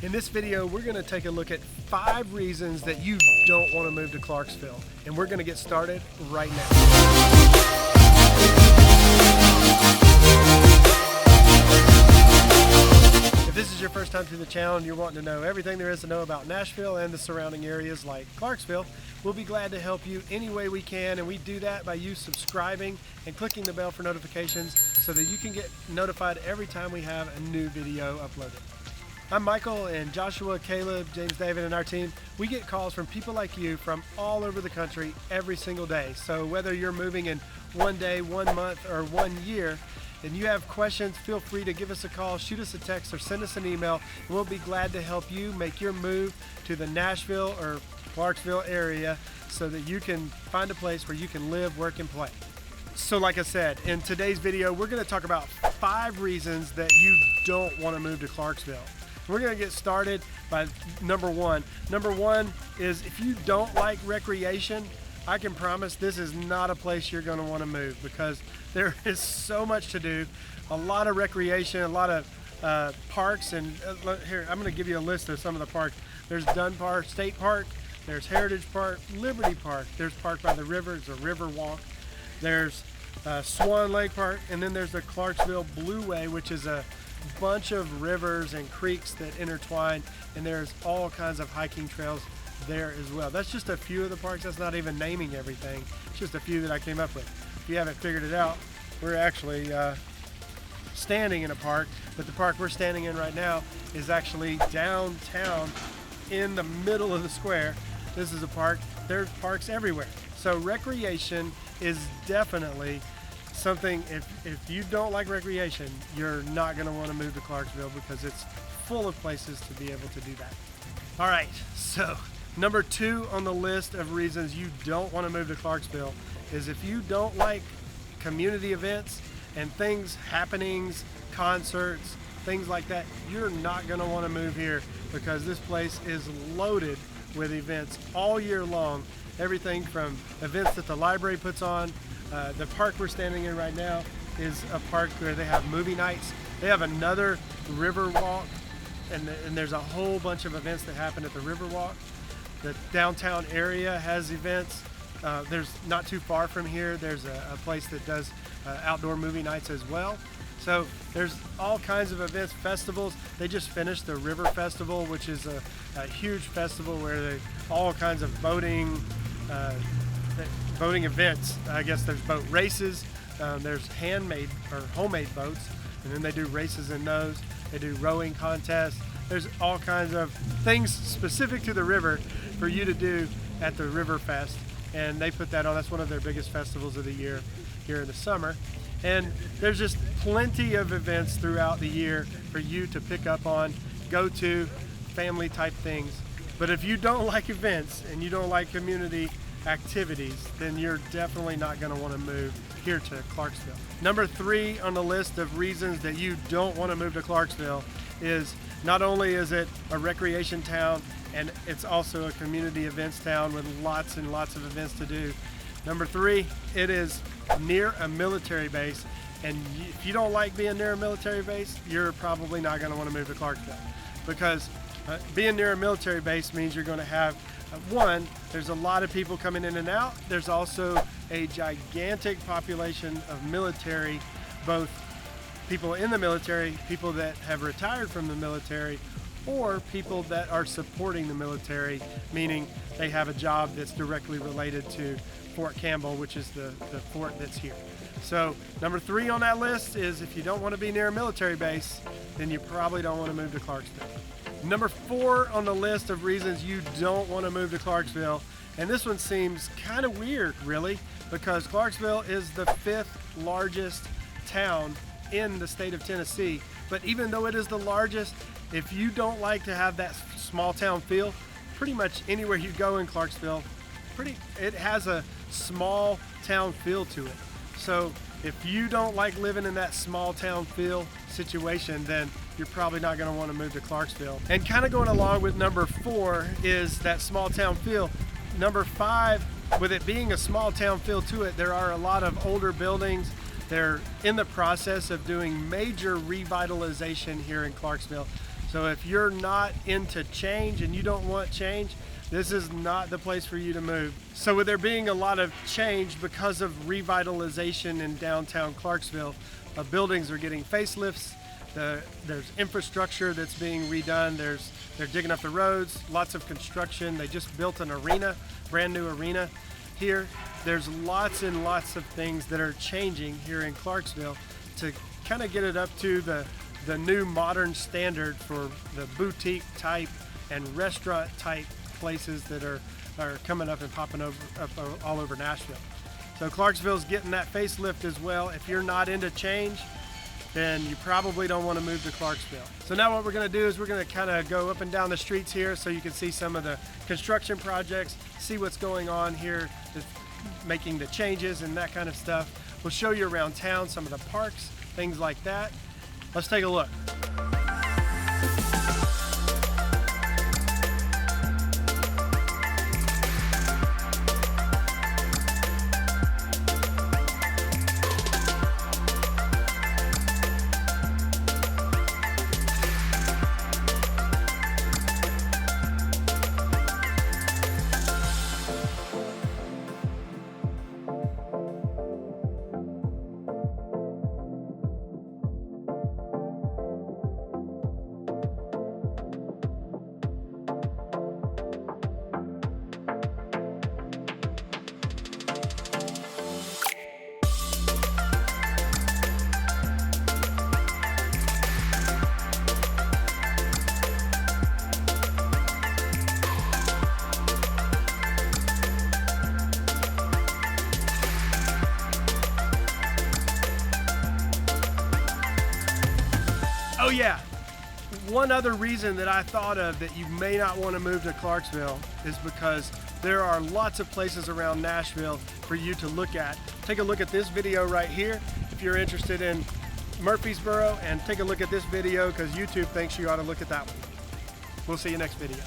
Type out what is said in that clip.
In this video, we're going to take a look at 5 reasons that you don't want to move to Clarksville. And we're going to get started right now. If this is your first time to the channel and you're wanting to know everything there is to know about Nashville and the surrounding areas like Clarksville, we'll be glad to help you any way we can, and we do that by you subscribing and clicking the bell for notifications so that you can get notified every time we have a new video uploaded. I'm Michael, and Joshua, Caleb, James, David, and our team, we get calls from people like you from all over the country every single day. So whether you're moving in 1 day, 1 month, or 1 year, and you have questions, feel free to give us a call, shoot us a text, or send us an email, and we'll be glad to help you make your move to the Nashville or Clarksville area so that you can find a place where you can live, work, and play. So like I said, in today's video, we're going to talk about 5 reasons that you don't want to move to Clarksville. We're going to get started by number 1. Number 1 is if you don't like recreation, I can promise this is not a place you're going to want to move because there is so much to do, a lot of recreation, a lot of parks, and here I'm going to give you a list of some of the parks. There's Dunbar State Park, there's Heritage Park, Liberty Park, there's Park by the River, it's a river walk, there's Swan Lake Park, and then there's the Clarksville Blueway, which is a bunch of rivers and creeks that intertwine, and there's all kinds of hiking trails there as well. That's just a few of the parks. That's not even naming everything. It's just a few that I came up with. If you haven't figured it out, we're actually standing in a park, but the park we're standing in right now is actually downtown in the middle of the square. This is a park. There's parks everywhere. So recreation is definitely something, if you don't like recreation, you're not going to want to move to Clarksville because it's full of places to be able to do that. All right, so number 2 on the list of reasons you don't want to move to Clarksville is if you don't like community events and things, happenings, concerts, things like that, you're not going to want to move here because this place is loaded with events all year long. Everything from events that the library puts on. The park we're standing in right now is a park where they have movie nights. They have another river walk, and there's a whole bunch of events that happen at the river walk. The downtown area has events. There's not too far from here, there's a place that does outdoor movie nights as well. So there's all kinds of events, festivals. They just finished the River Festival, which is a huge festival where all kinds of boating events. I guess there's boat races, there's handmade or homemade boats, and then they do races in those. They do rowing contests. There's all kinds of things specific to the river for you to do at the River Fest, and they put that on. That's one of their biggest festivals of the year here in the summer. And there's just plenty of events throughout the year for you to pick up on, go to, family type things. But if you don't like events and you don't like community activities, then you're definitely not going to want to move here to Clarksville. Number 3 on the list of reasons that you don't want to move to Clarksville is not only is it a recreation town, and it's also a community events town with lots and lots of events to do. Number 3, it is near a military base, and if you don't like being near a military base, you're probably not going to want to move to Clarksville because being near a military base means you're going to have one, there's a lot of people coming in and out. There's also a gigantic population of military, both people in the military, people that have retired from the military, or people that are supporting the military, meaning they have a job that's directly related to Fort Campbell, which is the fort that's here. So number 3 on that list is if you don't want to be near a military base, then you probably don't want to move to Clarksville. Number 4 on the list of reasons you don't want to move to Clarksville, and this one seems kind of weird really, because Clarksville is the 5th largest town in the state of Tennessee, but even though it is the largest, if you don't like to have that small town feel, pretty much anywhere you go in Clarksville, it has a small town feel to it. So if you don't like living in that small town feel situation, then you're probably not going to want to move to Clarksville. And kind of going along with number 4 is that small town feel. Number 5, with it being a small town feel to it, there are a lot of older buildings. They're in the process of doing major revitalization here in Clarksville. So if you're not into change and you don't want change, this is not the place for you to move. So with there being a lot of change because of revitalization in downtown Clarksville, buildings are getting facelifts, there's infrastructure that's being redone, they're digging up the roads, lots of construction. They just built an arena, brand new arena here. There's lots and lots of things that are changing here in Clarksville to kind of get it up to the new modern standard for the boutique type and restaurant type places that are coming up and popping up all over Nashville. So Clarksville's getting that facelift as well. If you're not into change, then you probably don't want to move to Clarksville. So now what we're going to do is we're going to kind of go up and down the streets here so you can see some of the construction projects, see what's going on here, making the changes and that kind of stuff. We'll show you around town, some of the parks, things like that. Let's take a look. Oh yeah, one other reason that I thought of that you may not want to move to Clarksville is because there are lots of places around Nashville for you to look at. Take a look at this video right here if you're interested in Murfreesboro, and take a look at this video because YouTube thinks you ought to look at that one. We'll see you next video.